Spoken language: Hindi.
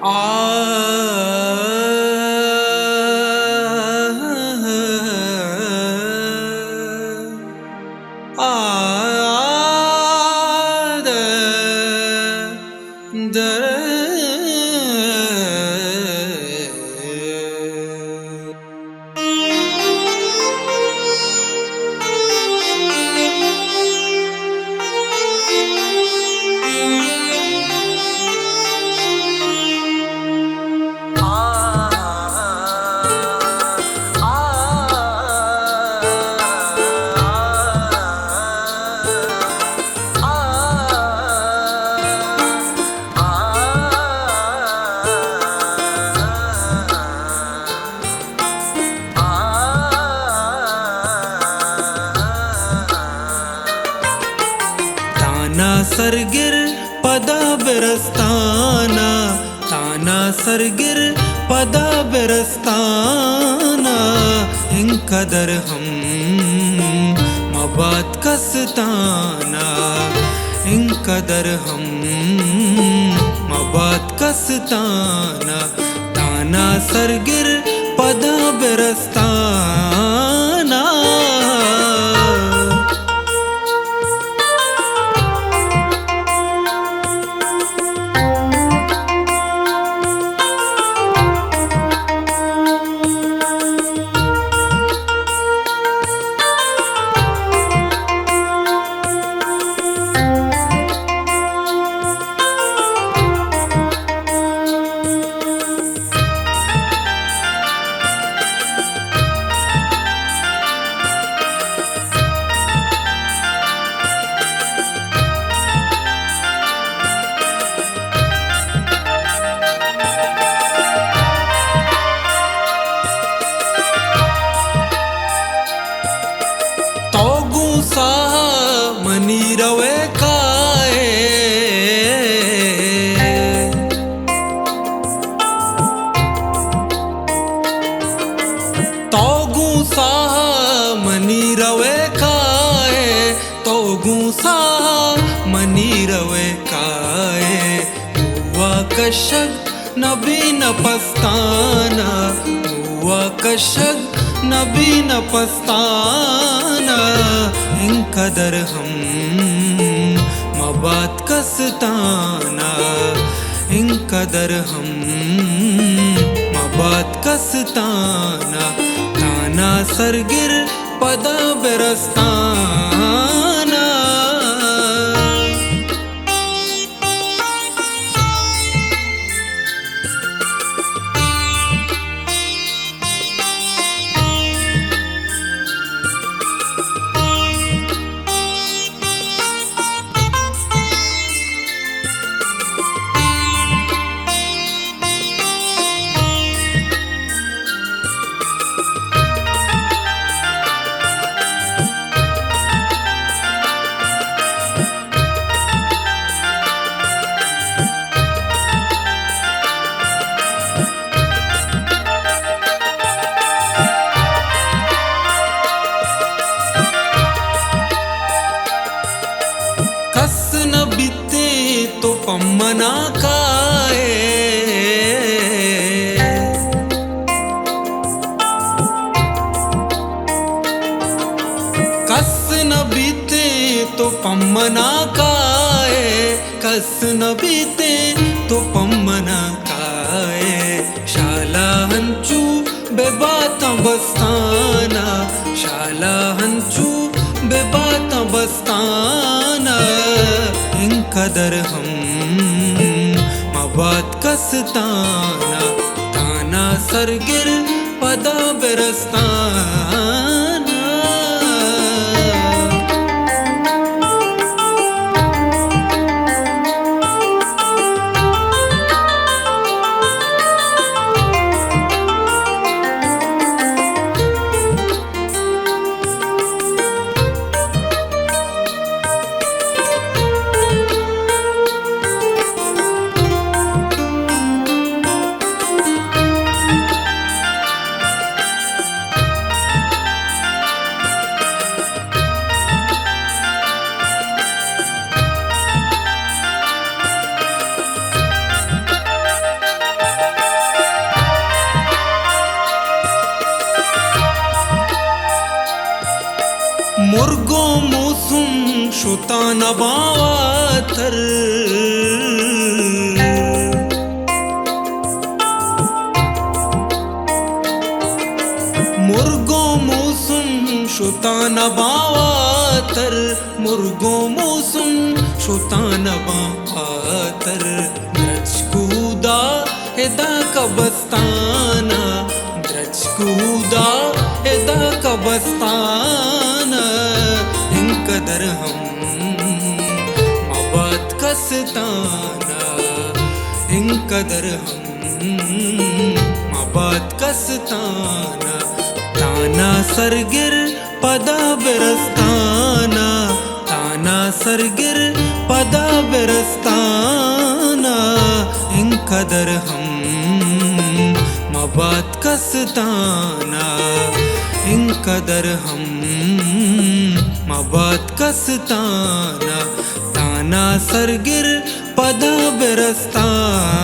आ ताना सरगिर पदा बिरस्ताना, ताना सरगिर पदा बिरस्ताना, हिंकदर हम मबात कसताना, हिंकदर हम मबात कसताना, ताना सरगिर पदा बिरस्ताना। मनी रवे काए, तोगू साह मनी रवे काए, तोगू साह मनी रवे काए, हुआ कशक नबी न पस्ताना, हुआ कशक नबी न पस्ताना, हिंकदर हम मबात कसताना, हिंकदर हम मबात कसताना, ताना सरगिर पदा बिरस्ताना। कस न बीते तो पम्मना काए, कस न बीते तो पम्मना काए, कस न बीते तो पम्मना काए, शाला हंचू बेबात बस्ताना, शाला हंचू बेबात बस्ताना, हिंकदर हम मबात कसताना, ताना सरगिर पदा बिरस्ताना। मुर्गो मूसुम शुतान बावातर मुर्गो मूसुम शुतान बावातर मुर्गो मूसुम शुतान बावातर द्रजकूदा एदा कबस्ताना द्रजकूदा एदा कबस्ताना इंकदर हम मबात कस्ताना इंकदर हम मबात कस्ताना ताना सरगिर पदा बिरस्ताना ताना सरगिर पदा बिरस्ताना इंकदर हम मबात कस्ताना इंकदर हम मबात कस्ताना ताना सरगिर पदा बिरस्ताना